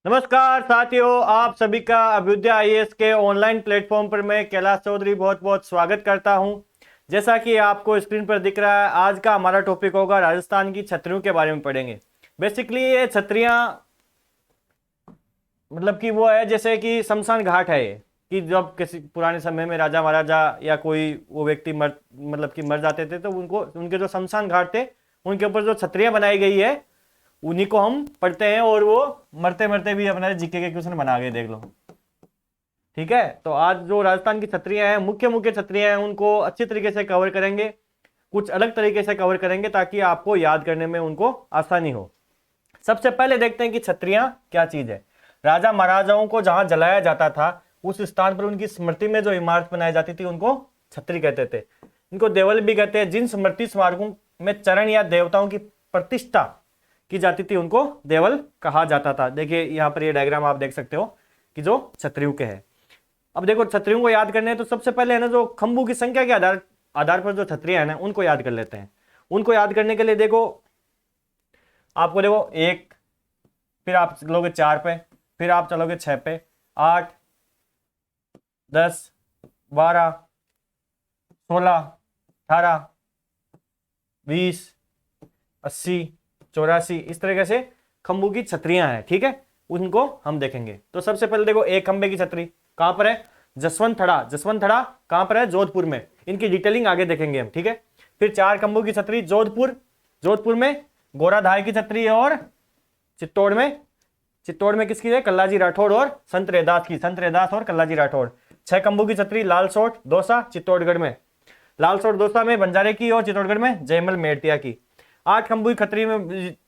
नमस्कार साथियों, आप सभी का अभ्युदय आईएएस के ऑनलाइन प्लेटफॉर्म पर मैं कैलाश चौधरी बहुत बहुत स्वागत करता हूं। जैसा कि आपको स्क्रीन पर दिख रहा है, आज का हमारा टॉपिक होगा राजस्थान की छतरियों के बारे में पढ़ेंगे। बेसिकली ये छतरियां मतलब कि वो है जैसे कि शमशान घाट है ये, कि जब किसी पुराने समय में राजा महाराजा या कोई वो व्यक्ति मर जाते थे तो उनको उनके जो शमशान घाट थे उनके ऊपर जो छतरियां बनाई गई है उन्हीं को हम पढ़ते हैं, और वो मरते मरते भी अपने जीके के क्वेश्चन बना के देख लो। ठीक है, तो आज जो राजस्थान की छतरियां हैं, मुख्य मुख्य छतरियां हैं, उनको अच्छी तरीके से कवर करेंगे, कुछ अलग तरीके से कवर करेंगे ताकि आपको याद करने में उनको आसानी हो। सबसे पहले देखते हैं कि छतरियां क्या चीज है। राजा महाराजाओं को जहां जलाया जाता था उस स्थान पर उनकी स्मृति में जो इमारत बनाई जाती थी उनको छतरी कहते थे। इनको देवल भी कहते हैं। जिन स्मृति स्मारकों में चरण या देवताओं की प्रतिष्ठा की जाती थी उनको देवल कहा जाता था। देखिए यहाँ पर ये डायग्राम आप देख सकते हो कि जो छतरियों के है। अब देखो छतरियों को याद करने हैं तो सबसे पहले है ना, जो खंभों की संख्या के आधार पर जो छतरियां है ना उनको याद कर लेते हैं। उनको याद करने के लिए देखो, आपको देखो एक, फिर आप चलोगे 4 पे, फिर आप चलोगे 6 पे, 8, 10, 12, 16, 18, 20, 80, 84, इस तरीके से खंभों की छतरियां हैं। ठीक है, उनको हम देखेंगे। तो सबसे पहले देखो, एक खंभे की छतरी कहां पर है? जसवंत थड़ा कहां पर है? जोधपुर में। इनकी डिटेलिंग आगे देखेंगे हम। ठीक है, फिर 4 खंभों की छतरी जोधपुर में गोराधाय की छतरी है, और चित्तौड़ में किसकी है? कल्लाजी राठौड़ और संत रैदास और कल्लाजी राठौड़। 6 खंभों की छतरी लालसोट दौसा चित्तौड़गढ़ में, लालसोट दौसा में बंजारे की, और चित्तौड़गढ़ में जयमल मेड़तिया की। 8 खंभों की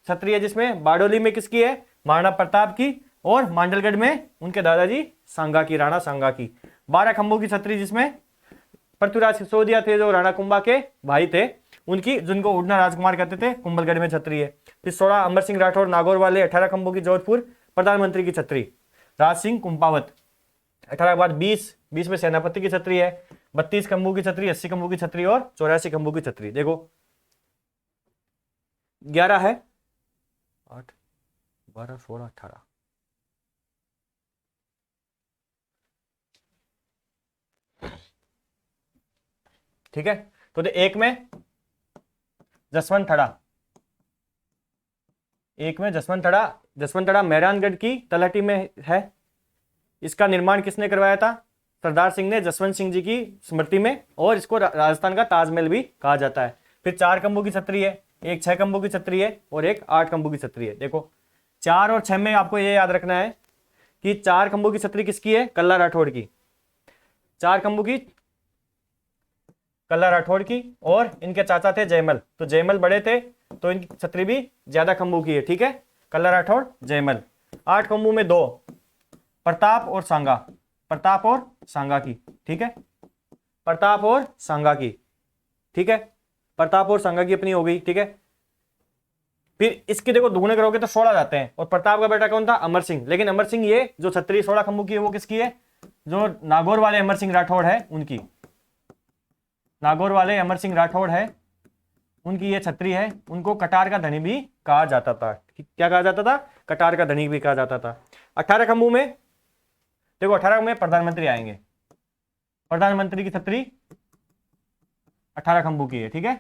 छतरी है जिसमें बारडोली में किसकी है? महाराणा प्रताप की, और मांडलगढ़ में उनके दादाजी सांगा की, राणा सांगा की। 12 खंभों की छतरी जिसमें पृथ्वीराज सिसोदिया थे जो राणा कुंभा के भाई थे, उनकी, जिनको उड़ना राजकुमार कहते थे, कुंभलगढ़ में छतरी है। फिर 16 अमर सिंह राठौर नागौर वाले। 18 खंभों की जोधपुर प्रधानमंत्री की छतरी राज सिंह कुंपावत। 18 के बाद 20 में सेनापति की छतरी है। 32 खंभों की छतरी, 80 खंभों की छतरी और 84 खंभों की छतरी। देखो 11 है, 8, 12, 16, 18। ठीक है, तो एक में जसवंत थड़ा मेहरानगढ़ की तलहटी में है। इसका निर्माण किसने करवाया था? सरदार सिंह ने जसवंत सिंह जी की स्मृति में, और इसको राजस्थान का ताजमहल भी कहा जाता है। फिर 4 खंभों की छतरी है, एक 6 खंभों की छतरी है, और एक 8 खंभों की छतरी है। देखो 4 और 6 में आपको ये याद रखना है कि 4 खंभों की छतरी किसकी है? कल्ला राठौड़ की। 4 खंभों की कल्ला राठौड़ की, और इनके चाचा थे जयमल, तो जयमल बड़े थे तो इनकी छतरी भी ज्यादा खंभों की है। ठीक है, कल्ला राठौड़ जयमल। 8 खंभों में 2 प्रताप और सांगा की। ठीक है, प्रताप और सांगा की। ठीक है, प्रताप और सांगा की अपनी हो गई। ठीक है, फिर इसके देखो दुगुने करोगे तो 16 जाते हैं, और प्रताप का बेटा कौन था? अमर सिंह। लेकिन अमर सिंह, ये जो छतरी 16 खंभों की है वो किसकी है? जो नागौर वाले अमर सिंह राठौड़ है उनकी। नागौर वाले अमर सिंह राठौड़ है उनकी ये छतरी है। उनको कटार का धनी भी कहा जाता था। क्या कहा जाता था? कटार का धनी भी कहा जाता था। 18 खंभों में देखो, 18 में प्रधानमंत्री आएंगे। प्रधानमंत्री की छतरी 18 खंभों की है। ठीक है,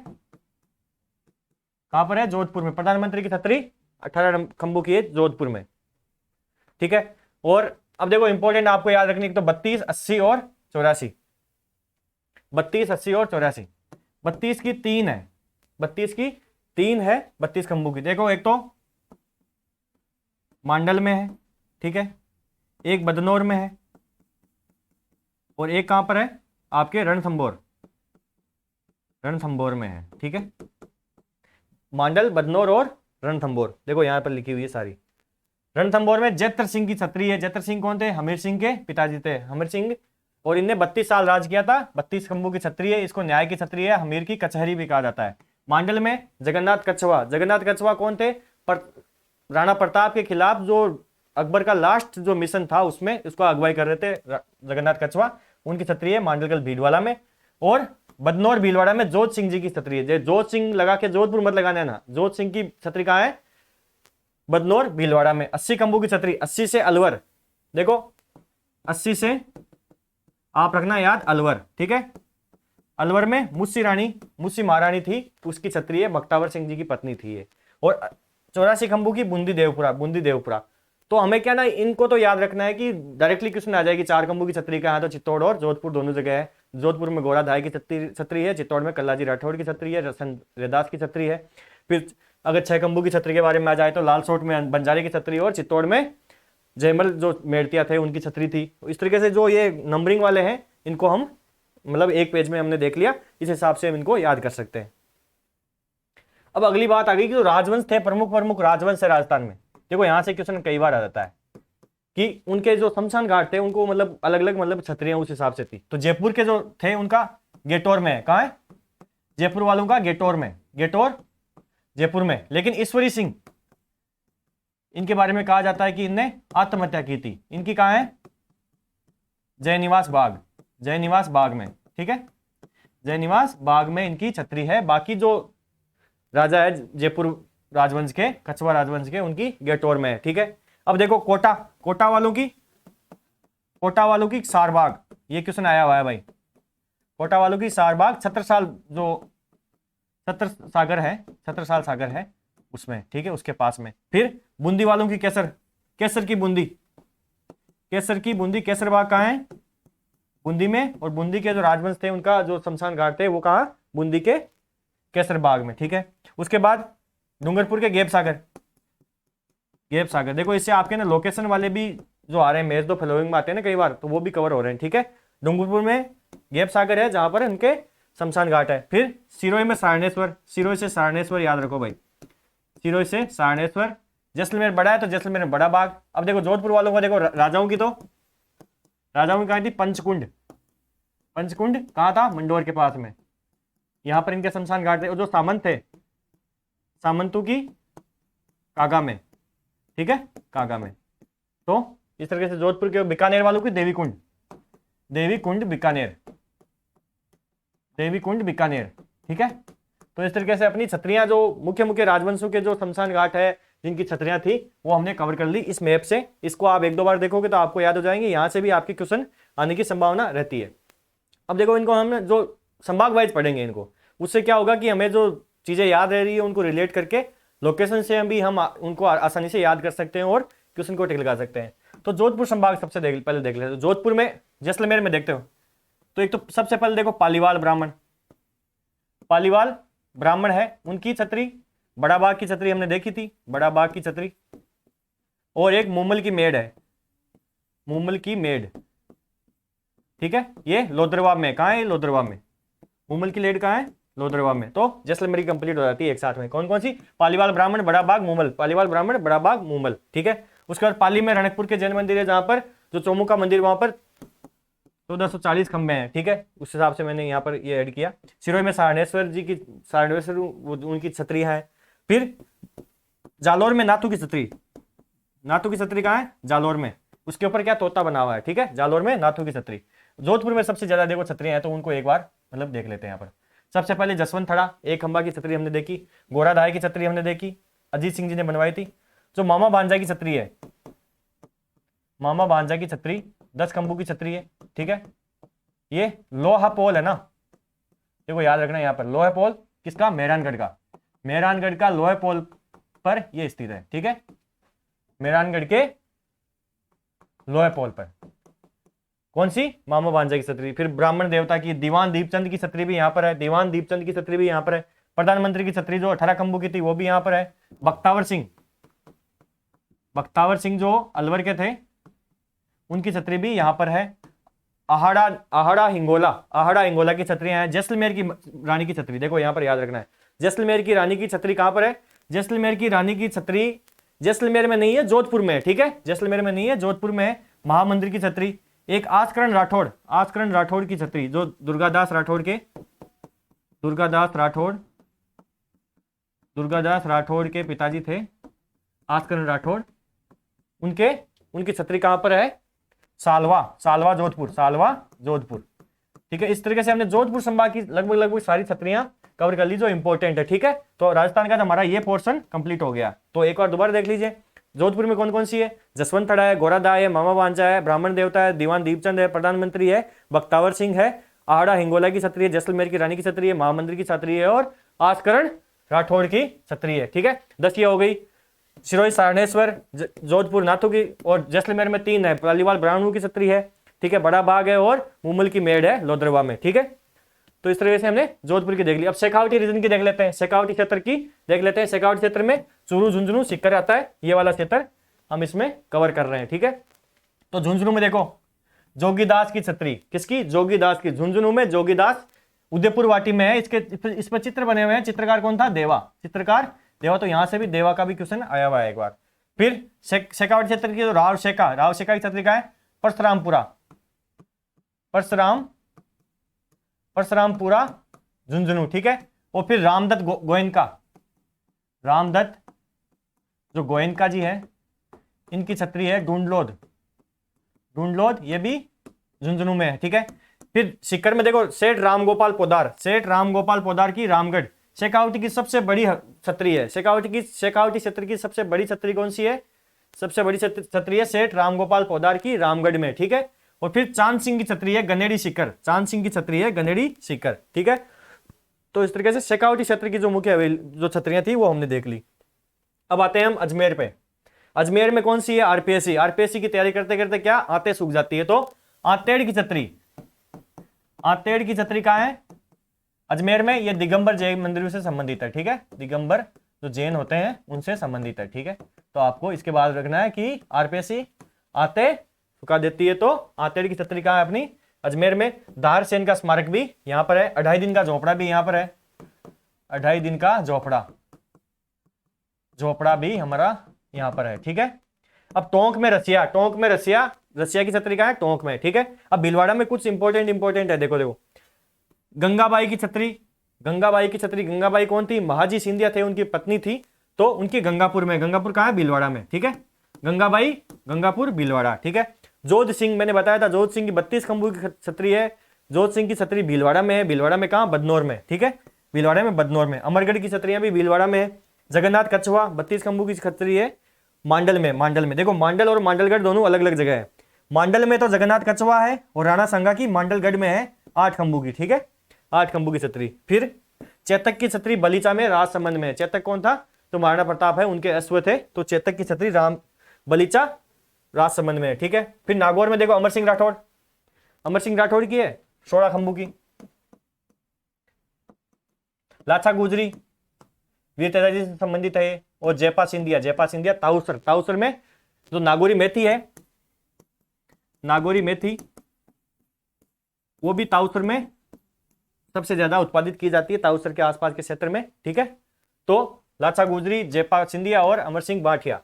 कहां पर है? जोधपुर में। प्रधानमंत्री की छतरी 18 खंभों की है जोधपुर में। ठीक है, और अब देखो इंपॉर्टेंट आपको याद रखनी है तो 32, 80 और 84। 32, 80 और 84। 32 की 3 है, 32 खंभों की। देखो एक तो मांडल में है, ठीक है, एक बदनौर में है, और एक कहां पर है? आपके रणथंबोर में है। ठीक है, मांडल, बदनौर और रणथंबोर देखो यहां पर लिखी हुई है सारी। रणथंबोर में जैत्र सिंह की छतरी है। जैत्र सिंह कौन थे? हमीर सिंह के पिताजी थे, हमीर सिंह, और इनने 32 साल राज किया था। 32 खंभों की छतरी है। इसको न्याय की छतरी है, हमीर की कचहरी भी कहा जाता है। मांडल में जगन्नाथ कछवा कौन थे? राणा प्रताप के खिलाफ जो अकबर का लास्ट जो मिशन था उसमें उसको अगुवाई कर रहे थे जगन्नाथ कछवा, उनकी छतरी है मांडलगढ़ भीलवाड़ा में। और बदनौर भीलवाड़ा में जोत सिंह जी की छतरी है। जोत सिंह लगा के जोधपुर मत लगाने ना, जोत सिंह की छतरी कहां है? बदनौर भीलवाड़ा में। 80 खंभों की छतरी, 80 से अलवर, देखो 80 से आप रखना याद अलवर, ठीक है। अलवर में मुस्सी रानी, मुस्सी महारानी थी, उसकी छतरी है, बख्तावर सिंह जी की पत्नी थी ये। और 84 खंभों की बूंदी देवपुरा, बूंदी देवपुरा। तो हमें क्या ना, इनको तो याद रखना है कि डायरेक्टली क्वेश्चन आ जाएगी 4 खंभों की छतरी का, यहाँ तो चित्तौड़ और जोधपुर दोनों जगह है। जोधपुर में गोरा धाय की छतरी है, चित्तौड़ में कल्लाजी राठौड़ की छतरी है, रसन रेदास की छतरी है। फिर अगर 6 खंभों की छतरी के बारे में आ जाए तो लालसोट में बंजारे की छतरी और चित्तौड़ में जयमल जो मेड़तिया थे उनकी छतरी थी। इस तरीके से जो ये नंबरिंग वाले हैं इनको हम मतलब एक पेज में हमने देख लिया, इस हिसाब से हम इनको याद कर सकते हैं। अब अगली बात आ गई कि जो राजवंश थे, प्रमुख राजवंश है राजस्थान में। देखो यहां से क्वेश्चन कई बार आ जाता है कि उनके जो शमशान घाट थे उनको मतलब अलग अलग मतलब छतरियां उस हिसाब से थी। तो जयपुर के जो थे उनका गेटौर में है, कहाँ है? जयपुर वालों का गेटौर में, गेटौर जयपुर में। लेकिन ईश्वरी सिंह, इनके बारे में कहा जाता है कि इनने आत्महत्या की थी। इनकी कहाँ है? जयनिवास बाग, जयनिवास बाग में, ठीक है, जयनिवास बाग में इनकी छतरी है। बाकी जो राजा है जयपुर राजवंश के, कछवा राजवंश के, उनकी गेटौर में है, ठीक है। अब देखो कोटा, कोटा वालों की सारबाग, ये क्वेश्चन आया हुआ है भाई। कोटा वालों की सारबाग, छत्रसाल जो छत्रसागर है, छत्रसाल सागर है उसमें, ठीक है, उसके पास में। फिर बूंदी वालों की केसर, केसर की बूंदी, केसर की बूंदी, केसर बाग कहाँ है? बूंदी में। और बूंदी के जो राजवंश थे उनका जो शमशान घाट थे वो कहाँ? बूंदी के केसर बाग में, ठीक है। उसके बाद डूंगरपुर के गेप सागर, गेप सागर, देखो इससे आपके ना लोकेशन वाले भी जो आ रहे हैं मैच दो फॉलोइंग में आते हैं ना कई बार, तो वो भी कवर हो रहे हैं, ठीक है। डूंगरपुर में गेप सागर है जहां पर उनके शमशान घाट है। फिर सिरोही में सारणेश्वर, सिरोही से सारणेश्वर याद रखो भाई, सिरोही से सारणेश्वर। जैसलमेर बड़ा है तो जैसलमेर में बड़ा बाग। अब देखो जोधपुर वालों का देखो राजाओं की, तो राजाओं की कहाँ थी? पंचकुंड, पंचकुंड कहाँ था? मंडोर के पास में, यहाँ पर इनके शमशान घाट थे। और जो सामंत थे, सामंतों की कागा में, ठीक है, कागा में। तो इस तरीके से जोधपुर के बीकानेर वालों की देवी कुंड, देवी कुंड बीकानेर, देवी कुंड बीकानेर, ठीक है। तो इस तरीके से अपनी छतरियां जो मुख्य मुख्य राजवंशों के जो शमशान घाट है जिनकी छतरियां थी वो हमने कवर कर ली इस मैप से। इसको आप 1-2 बार देखोगे तो आपको याद हो जाएंगे, यहां से भी आपके क्वेश्चन आने की संभावना रहती है। अब देखो इनको हम जो संभाग वाइज पढ़ेंगे इनको, उससे क्या होगा कि हमें जो चीजें याद रह रही है उनको रिलेट करके लोकेशन से हम उनको आसानी से याद कर सकते हैं और क्वेश्चन को टिक लगा सकते हैं। तो जोधपुर संभाग सबसे पहले देख लेते हैं। जोधपुर में, जैसलमेर में देखते हो तो एक तो सबसे पहले देखो पालीवाल ब्राह्मण, पालीवाल ब्राह्मण है, उनकी छतरी, बड़ा बाग की छतरी हमने देखी थी, बड़ा बाग की छतरी। और एक मूमल की मेड़ है, मूमल की मेड़, ठीक है, ये लोदरवा में। कहाँ है? लोदरवा में। मूमल की लेड कहाँ है? लोदरवा में। तो जैसलमेर कंप्लीट हो जाती है एक साथ में। कौन कौन सी? पालीवाल ब्राह्मण, बड़ा बाग, मूमल, पालीवाल ब्राह्मण, बड़ा बाग, मूमल, ठीक है। उसके बाद पाली में रणकपुर के जैन मंदिर है जहां पर जो चौमुखा मंदिर वहां पर 1440 खंबे हैं, ठीक है, उस हिसाब से मैंने यहाँ पर ये ऐड किया। सिरोही में सारणेश्वर जी की, सारणेश्वर उनकी छतरी है। फिर जालोर में नाथू की छतरी, नाथू की छतरी कहाँ है? जालोर में। उसके ऊपर क्या तोता बना हुआ है, ठीक है, जालोर में नाथू की छतरी। जोधपुर में सबसे ज्यादा देखो छतरियां हैं तो उनको एक बार मतलब देख लेते हैं यहाँ पर। सबसे पहले जसवंत थड़ा, एक खंबा की छतरी हमने देखी। गोराधाय की छतरी हमने देखी, अजीत सिंह जी ने बनवाई थी। जो मामा भांजा की छतरी है, मामा भांजा की छतरी 10 खंभों की छतरी है, ठीक है। ये लोहा पोल है ना, देखो याद रखना यहाँ पर लोहा पोल किसका? मेहरानगढ़ का, मेहरानगढ़ का लोहे पोल पर ये स्थित है, ठीक है, मेहरानगढ़ के लोहे पोल पर। कौन सी? मामा भांजा की छतरी। फिर ब्राह्मण देवता की दीवान दीपचंद की छतरी भी यहाँ पर है, दीवान दीपचंद की छतरी भी यहाँ पर है। प्रधानमंत्री की छतरी जो 18 खंभों की थी वो भी यहाँ पर है। बख्तावर सिंह, बख्तावर सिंह जो अलवर के थे उनकी छतरी भी यहाँ पर है। आहाड़ा, आहाड़ा हिंगोला, आहाड़ा हिंगोला की छतरियां हैं। जैसलमेर की रानी की छतरी, देखो यहाँ पर याद रखना है, जैसलमेर की रानी की छतरी कहाँ पर है? जैसलमेर की रानी की छतरी जैसलमेर में नहीं है, जोधपुर में है, ठीक है, जैसलमेर में नहीं है, जोधपुर में है। महामंदिर की छतरी। एक आसकरण राठौड़, आसकरण राठौड़ की छतरी जो दुर्गादास राठौड़ के, दुर्गादास राठौड़, दुर्गादास राठौड़ के पिताजी थे आसकरण राठौड़, उनकी छतरी कहां पर है? सालवा, सालवा जोधपुर, सालवा जोधपुर, ठीक है, इस तरीके से हमने जोधपुर संभाग की लगभग लगभग सारी छत्रियां कवर कर ली जो इंपॉर्टेंट है। ठीक है, तो राजस्थान का हमारा ये पोर्शन कंप्लीट हो गया। तो एक बार दोबारा देख लीजिए, जोधपुर में कौन कौन सी है? जसवंतड़ा है, गोरादा है, मामा वांचा है, ब्राह्मण देवता है, दीवान दीपचंद है, प्रधानमंत्री है, बख्तावर सिंह है, आहाड़ा हिंगोला की छत्री है, जैसलमेर की रानी की छत्री है, महामंदिर की छत्री है और आस्करण राठौड़ की छत्री है। ठीक है, 10 ये हो गई। सिरोही सारणेश्वर, जोधपुर नाथू की, और जैसलमेर में 3 है, पालीवाल ब्राह्मणों की छत्री है। ठीक है, बड़ा बाग है और मुमल की मेड़ है लोदरवा में। ठीक है, तो इस तरीके से हमने जोधपुर की देख ली। अब शेखावटी रीजन की देख लेते हैं, शेखावटी क्षेत्र की देख लेते हैं। शेखावटी क्षेत्र में चूरू, झुंझुनू, सीकर आता है, ये वाला क्षेत्र हम इसमें कवर कर रहे हैं। ठीक है, तो झुंझुनू में देखो जोगीदास की छत्री, किसकी? जोगीदास की। झुंझुनू में जोगीदास उदयपुर वाटी में है। इस पर चित्र बने हुए हैं। चित्रकार कौन था? देवा। चित्रकार देवा, तो यहां से भी देवा का भी क्वेश्चन आया हुआ है एक बार। फिर शेखावटी क्षेत्र की जो राव शेखा की छत्री का है परशुरामपुरा, परशुरामपुरा झुंझुनू। ठीक है, और फिर रामदत्त गोयनका, रामदत्त जो गोयनका जी है, इनकी छत्री है ढूंढलोद, ये भी झुंझुनू में है। ठीक है, फिर सीकर में देखो सेठ रामगोपाल पोदार, सेठ रामगोपाल पोदार की रामगढ़। शेखावटी की सबसे बड़ी छत्री है। शेखावटी क्षेत्र की सबसे बड़ी छत्री कौन सी है? सबसे बड़ी छत्री है सेठ रामगोपाल पोदार की रामगढ़ में। ठीक है, और फिर चांद सिंह की छत्री है गनेड़ी सीकर, चांद सिंह की छत्री है गनेड़ी सीकर। ठीक है, तो इस तरीके से शेखावटी क्षेत्र की जो मुख्य जो छत्रियां थी वो हमने देख ली। अब आते हैं हम अजमेर पे। अजमेर में कौन सी है? आरपीएससी। आरपीएससी की तैयारी करते करते क्या आते सूख जाती है, तो आतेड़ की छत्री, आतेड़ की छत्री कहाँ है? अजमेर में। ये दिगंबर जैन मंदिर से संबंधित है। ठीक है, दिगंबर जो जैन होते हैं उनसे संबंधित है। ठीक है, तो आपको इसके बाद रखना है कि आरपीएससी आते चुका देती है, तो आतेड़ की छत्री कहाँ है अपनी? अजमेर में। दार सेन का स्मारक भी यहाँ पर है। 2.5 दिन का झोपड़ा भी यहाँ पर है। 2.5 दिन का झोपड़ा भी हमारा यहाँ पर है। ठीक है, अब टोंक में रसिया, रसिया की छत्री कहाँ है? टोंक में। ठीक है, अब भीलवाड़ा में कुछ इंपॉर्टेंट है। देखो गंगाबाई की छत्री, गंगाबाई कौन थी? महाजी सिंधिया थे, उनकी पत्नी थी, तो उनकी गंगापुर में। गंगापुर कहाँ है? भीलवाड़ा में। ठीक है, गंगाबाई गंगापुर भीलवाड़ा। ठीक है, जोध सिंह मैंने बताया था, जोध सिंह की 32 खंभू की छत्री है। जोध सिंह की छत्री भीलवाड़ा में है। भीलवाड़ा में कहाँ? बदनौर में। ठीक है, भीलवाड़ा में, बदनौर में। अमरगढ़ की छत्रियां भी भीलवाड़ा में है। जगन्नाथ कछुआ 32 खंभू की छत्री है मांडल में। देखो मांडल और मांडलगढ़ दोनों अलग अलग जगह है। मांडल में तो जगन्नाथ कछुआ है और राणा संगा की मांडलगढ़ में है 8 खंभू की। ठीक है, 8 खंभू की छत्री। फिर चेतक की छत्री बलीचा में, राजसमंद में। चेतक कौन था? तो महाराणा प्रताप है, उनके अश्व थे, तो चेतक की छत्री बलीचा राजसमंद में। ठीक है, फिर नागौर में देखो अमर सिंह राठौड़ की है 16 खंभू की। लाछा गुजरी वीर तेजाजी से संबंधित है। और जयपा सिंधिया ताउसर में जो नागौरी मेथी वो भी ताउसर में सबसे ज्यादा उत्पादित की जाती है, ताउसर के आसपास के क्षेत्र में। ठीक है, तो लाछा गुजरी, जयपा सिंधिया और अमर सिंह बाठिया,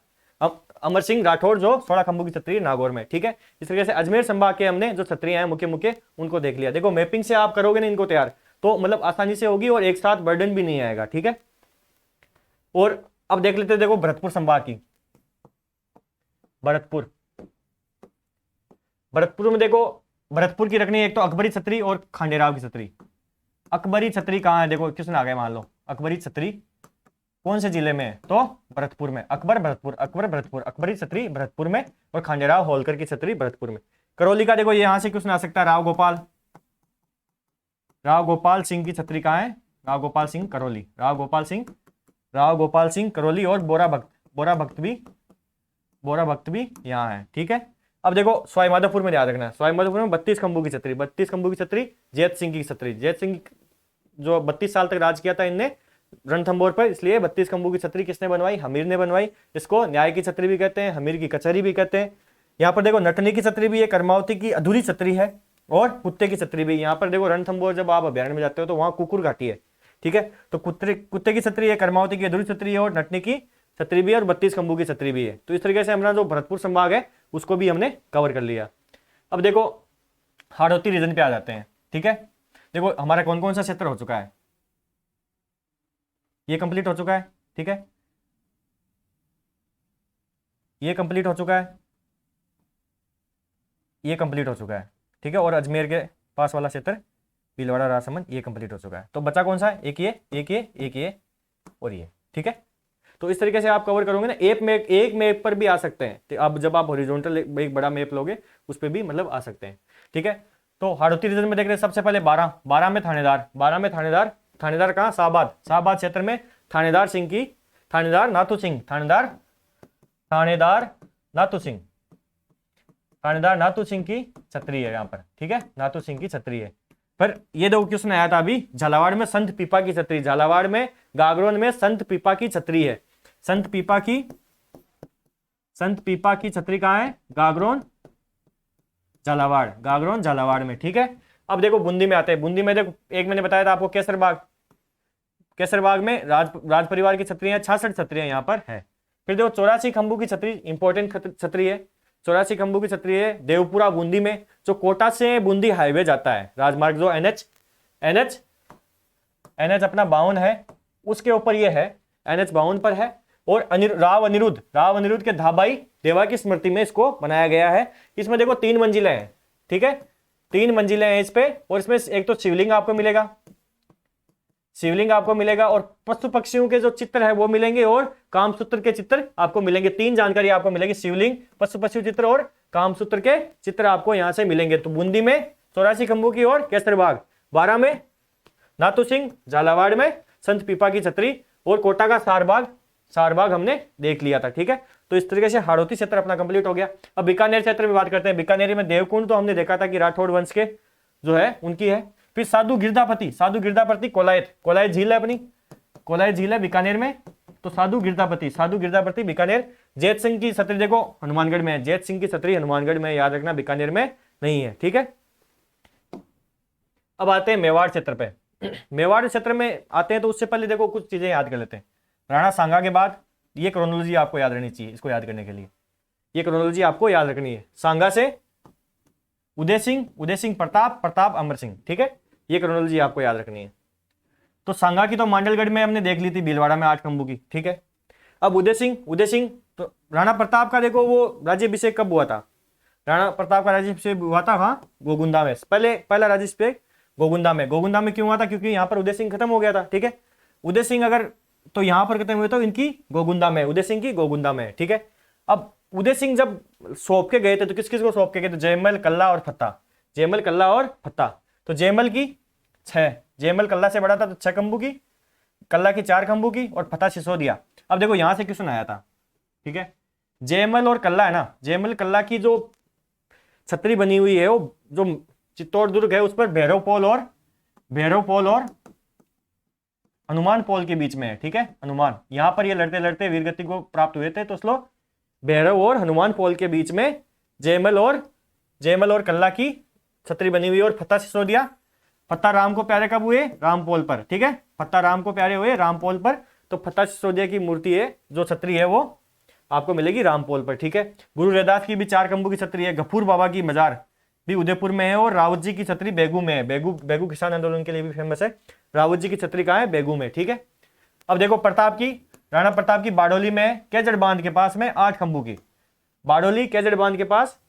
अमर सिंह राठौड़ जो 16 खंभू की छत्री नागौर में। ठीक है, इस तरीके से अजमेर संभाग के हमने जो छत्रियां हैं मुख्य उनको देख लिया। देखो मैपिंग से आप करोगे ना इनको तैयार, तो मतलब आसानी से होगी और एक साथ बर्डन भी नहीं आएगा। ठीक है, और अब देख लेते हैं, देखो भरतपुर संभाग की। भरतपुर में देखो, भरतपुर की रखनी है एक तो अकबरी छत्री और खांडेराव की छत्री। अकबरी छत्री कहाँ है? देखो क्वेश्चन आ गया, मान लो अकबरी छत्री कौन से जिले में है? तो भरतपुर में। अकबर भरतपुर, अकबरी छत्री भरतपुर में और खांडेराव होलकर की छत्री भरतपुर में। करौली का देखो यहां से क्वेश्चन आ सकता है, राव गोपाल सिंह की छत्री कहाँ है? राव गोपाल सिंह करौली और बोरा भक्त भी यहाँ है। ठीक है, अब देखो सवाईमाधोपुर में याद रखना, सवाईमाधोपुर में 32 खंभू की छत्री, जैत सिंह की छत्री। जैत सिंह जो 32 साल तक राज किया था इनने रणथंभौर पर, इसलिए 32 खंभू की छत्री किसने बनवाई? हमीर ने बनवाई। इसको न्याय की छत्री भी कहते हैं, हमीर की कचहरी भी कहते हैं। यहाँ पर देखो नटनी की छत्री भी है, कर्मावती की अधूरी छत्री है और कुत्ते की छत्री भी। यहाँ पर देखो रणथंभौर जब आप अभ्यारण्य में जाते हो तो वहां कुकुर घाटी है। ठीक है, तो कुत्ते की छत्री है, कर्मावती की अधूरी छत्री है और नटनी की छत्री भी है और 32 खंभू की छत्री भी है। तो इस तरीके से हमारा जो भरतपुर संभाग है उसको भी हमने कवर कर लिया। अब देखो हाड़ौती रीजन पे आ जाते हैं। ठीक है, देखो हमारा कौन कौन सा क्षेत्र हो चुका है, ये कंप्लीट हो चुका है। ठीक है, ये कंप्लीट हो चुका है, ये कंप्लीट हो चुका है। ठीक है, और अजमेर के पास वाला क्षेत्र भीलवाड़ा राजसमंद, ये कंप्लीट हो चुका है। तो बचा कौन सा है? एक ये, एक ये, एक ये और ये, ठीक है। तो इस तरीके से आप कवर करोगे ना। एक मैप पर भी आ सकते हैं, तो अब जब आप हॉरिजॉन्टल एक बड़ा मैप लोगे उस पर भी मतलब आ सकते हैं, ठीक है। तो हाड़ौती रीजन में देख रहे हैं सबसे पहले 12 में थानेदार, 12 में थानेदार, थानेदार कहाँ? शाहबाद, शाहबाद क्षेत्र में थानेदार सिंह की, थानेदार नाथू सिंह, थानेदार नाथू सिंह, थानेदार नाथू सिंह की छतरी है यहाँ पर, ठीक है, नाथू सिंह की छतरी है। पर ये देखो किसने आया था अभी, झालावाड़ में संत पीपा की छतरी, झालावाड़ में गागरोन में संत पीपा की छतरी है। संत पीपा की छतरी कहाँ है? गागरोन झालावाड़, गागरोन झालावाड़ में, ठीक है। अब देखो बूंदी में आते हैं। बूंदी में देखो, एक मैंने बताया था आपको केसरबाग, केसरबाग में राज परिवार की छतरियां, 66 छतरियां यहाँ पर है। फिर देखो 84 खंभू की छतरी, इंपॉर्टेंट छतरी है, 84 खंभू की छतरी है देवपुरा बूंदी में, जो कोटा से बूंदी हाईवे जाता है, राजमार्ग जो एनएच अपना 52 है, उसके ऊपर ये है, NH 52 पर है। और राव अनिरुद्ध के धाबाई देवा की स्मृति में इसको बनाया गया है। इसमें देखो 3 मंजिलें हैं, ठीक है, 3 मंजिलें हैं इस पे। और इसमें एक तो शिवलिंग आपको मिलेगा, और पशु पक्षियों के जो चित्र है वो मिलेंगे, और कामसूत्र के चित्र आपको मिलेंगे। 3 जानकारी आपको मिलेगी, शिवलिंग, पशु पक्षी चित्र और कामसूत्र के चित्र आपको यहां से मिलेंगे। तो बूंदी में 84 खंभू की और केसरबाग, 12 में नाथू सिंह, झालावाड़ में संत पीपा की छतरी, और कोटा का सारबाग हमने देख लिया था, ठीक है। तो इस तरीके से हाड़ौती क्षेत्र अपना कंप्लीट हो गया। अब बीकानेर क्षेत्र में बात करते हैं। बीकानेर में देवकुंड तो हमने देखा था कि राठौड़ वंश के जो है उनकी है। फिर साधु गिरदापति कोलायत झील है अपनी, कोलायत झील है बीकानेर में। तो साधु गिरदापति बीकानेर। जैत सिंह की छतरी देखो हनुमानगढ़ में है, जैत सिंह की छतरी हनुमानगढ़ में, याद रखना बीकानेर में नहीं है, ठीक है। अब आते हैं मेवाड़ क्षेत्र पे। मेवाड़ क्षेत्र में आते हैं तो उससे पहले देखो कुछ चीजें याद कर लेते हैं। राणा सांगा के बाद ये क्रोनोलॉजी आपको याद रहनी चाहिए। इसको याद करने के लिए ये क्रोनोलॉजी आपको याद रखनी है। सांगा से उदय सिंह प्रताप अमर सिंह, ठीक है, ये क्रोनोलॉजी आपको याद रखनी है। तो सांगा की तो मांडलगढ़ में हमने देख ली थी, भीलवाड़ा में 8 खंभू की, ठीक है। अब उदय सिंह तो राणा प्रताप का देखो वो राज्याभिषेक कब हुआ था? राणा प्रताप का राज्याभिषेक हुआ था वहां गोगुंदा में, पहला राज्याभिषेक गोगुंदा में क्यों हुआ था? क्योंकि यहाँ पर उदय सिंह खत्म हो गया था, ठीक है। उदय सिंह अगर तो यहाँ पर खत्म हुए तो इनकी गोगुंदा में, उदय सिंह की गोगुंदा में, ठीक है। अब उदय सिंह जब सौंप के गए थे तो किस किस को सौंप के गए थे? जयमल, कल्ला और फत्ता। तो जयमल की 6, जयमल कल्ला से बड़ा था तो 6 खंभू की, कल्ला की 4 खंभू की, और फत्ता सिसोदिया। अब देखो यहां से क्वेश्चन आया था, ठीक है। जयमल और कल्ला है ना, जयमल कल्ला की जो छतरी बनी हुई है वो जो चित्तौड़ दुर्ग है उस पर भैरव पोल और हनुमान पोल के बीच में है, ठीक है। हनुमान यहां पर ये लड़ते लड़ते वीरगति को प्राप्त हुए थे। तो स्लो भैरव और हनुमान पोल के बीच में जयमल और कल्ला की छतरी बनी हुई, और फत्ता सिसोदिया, फत्ता राम को प्यारे कब हुए? रामपोल पर, ठीक है, फत्ता राम को प्यारे हुए रामपोल पर। तो फत्ता सिसोदिया की मूर्ति है जो छतरी है वो आपको मिलेगी रामपोल पर, ठीक है। गुरु रैदास की भी 4 खंभू की छतरी है। गफूर बाबा की मजार भी उदयपुर में है, और रावत जी की छतरी बेगू में है। बेगू किसान आंदोलन के लिए भी फेमस है। रावत जी की छतरी कहाँ है? बेगू में, ठीक है। अब देखो राणा प्रताप की बाडोली में केजड़ बांध के पास में 8 खंभू की, बाडोली केजड़ बांध के पास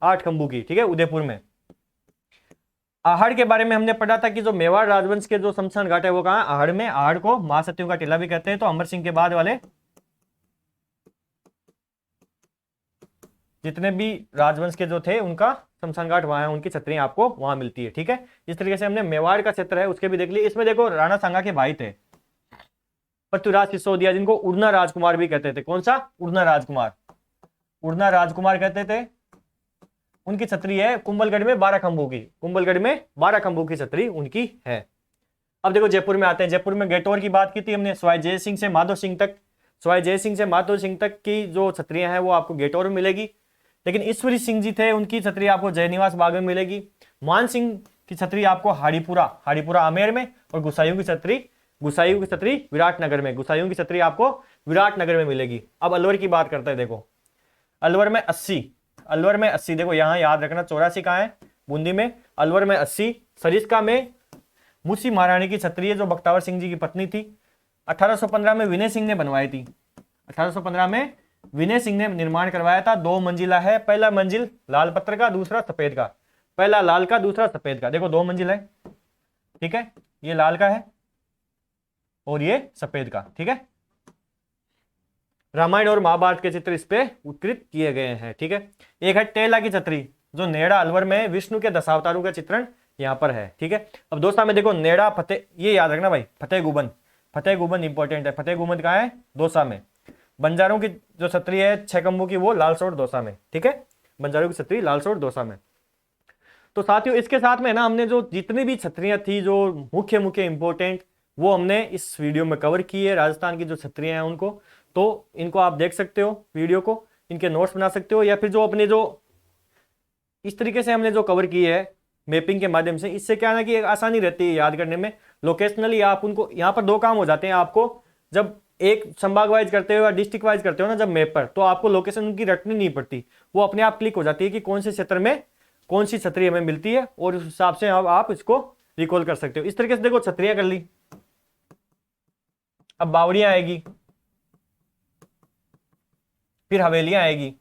8 खंभू की, ठीक है, उदयपुर में। आहड़ के बारे में हमने पढ़ा था कि जो मेवाड़ राजवंश के जो शमशान घाट है वो कहाँ? आहड़ में। आहड़ को महासतियों का टीला भी कहते हैं। तो अमर सिंह के बाद वाले जितने भी राजवंश के जो थे उनका शमशान घाट वहां है, उनकी छतरियां आपको वहां मिलती है, ठीक है। इस तरीके से हमने मेवाड़ का क्षेत्र है उसके भी देख लिए। इसमें देखो राणा सांगा के भाई थे पृथ्वीराज सिसोदिया, जिनको उड़ना राजकुमार भी कहते थे। कौन सा? उड़ना राजकुमार कहते थे। उनकी छतरी है कुंभलगढ़ में 12 खंभू की छतरी उनकी है। अब देखो जयपुर में आते हैं। जयपुर में गेटौर की बात की थी हमने, सवाई जय सिंह से माधो सिंह तक की जो छतरियां हैं वो आपको गेटौर में मिलेगी। लेकिन ईश्वरी सिंह जी थे, उनकी छतरी आपको जयनिवास बाग में मिलेगी। मान सिंह की छतरी आपको हाड़ीपुरा आमेर में, और गुसाइयों की छतरी विराटनगर में। गुसाइयों की छतरी आपको विराटनगर में मिलेगी। अब अलवर की बात करते हैं। देखो अलवर में 80 देखो यहाँ याद रखना। 84 कहाँ है? बूंदी में। अलवर में 80। सरिस्का में मुसी महारानी की छतरी है जो बख्तावर सिंह जी की पत्नी थी। 1815 में विनय सिंह ने बनवाई थी। 1815 में विनय सिंह ने निर्माण करवाया था। 2 मंजिला है। पहला मंजिल लाल पत्थर का, दूसरा सफेद का। पहला लाल का, दूसरा सफेद का। देखो 2 मंजिल है। ठीक है, ये लाल का है और ये सफेद का। ठीक है, रामायण और महाभारत के चित्र इस पे उत्कृत किए गए हैं। ठीक है, एक है टेला की छतरी, जो नेड़ा अलवर में विष्णु के दशावतारों का चित्रण यहाँ पर है। ठीक है, अब दोस्तों में देखो नेड़ा फतेह, ये याद रखना भाई, फतेह गुबन, फतेह गुबन इंपॉर्टेंट है। फतेह गुबन कहाँ है? दौसा में। बंजारों की जो छतरी है छह खंभों की, वो लालसोट दौसा में। ठीक है, बंजारों की छतरी लालसोट दौसा में। तो साथियों इसके साथ में ना हमने जो जितनी भी छतरियां थी जो मुख्य मुख्य इंपॉर्टेंट, वो हमने इस वीडियो में कवर की है। राजस्थान की जो छतरियां हैं उनको, तो इनको आप देख सकते हो वीडियो को, इनके नोट्स बना सकते हो, या फिर जो अपने जो इस तरीके से हमने जो कवर की है मैपिंग के माध्यम से, इससे क्या है ना कि एक आसानी रहती है याद करने में। लोकेशनली आप उनको, यहाँ पर दो काम हो जाते हैं आपको, जब एक संभाग वाइज करते हो या डिस्ट्रिक्ट वाइज करते हो ना जब मैप पर, तो आपको लोकेशन उनकी रटनी नहीं पड़ती, वो अपने आप क्लिक हो जाती है कि कौन से क्षेत्र में कौन सी छतरी हमें मिलती है, और उस हिसाब से आप इसको रिकॉल कर सकते हो। इस तरीके से देखो छतरियां कर ली, अब बावड़ियां आएगी, फिर हवेलियां आएगी।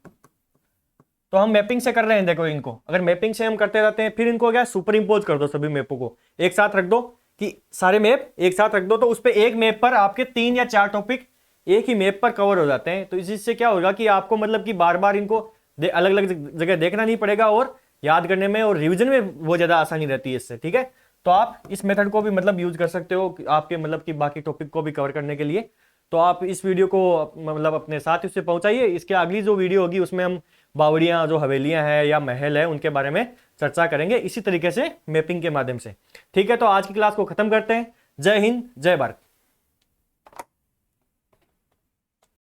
तो हम मैपिंग से कर रहे हैं, देखो इनको अगर मैपिंग से हम करते रहते हैं, फिर इनको क्या सुपर इंपोज कर दो, सभी मैपों को एक साथ रख दो, कि सारे मैप एक साथ रख दो, तो उस पर एक मैप पर आपके 3 या 4 टॉपिक एक ही मैप पर कवर हो जाते हैं। तो इससे क्या होगा कि आपको मतलब कि बार बार इनको अलग अलग जगह देखना नहीं पड़ेगा, और याद करने में और रिविजन में वो ज्यादा आसानी रहती है इससे। ठीक है, तो आप इस मेथड को भी मतलब यूज कर सकते हो आपके मतलब कि बाकी टॉपिक को भी कवर करने के लिए। तो आप इस वीडियो को मतलब अपने साथियों से पहुंचाइए। इसके अगली जो वीडियो होगी उसमें हम बावड़ियां, जो हवेलियां हैं या महल है, उनके बारे में चर्चा करेंगे इसी तरीके से मैपिंग के माध्यम से। ठीक है, तो आज की क्लास को खत्म करते हैं। जय हिंद, जय भारत।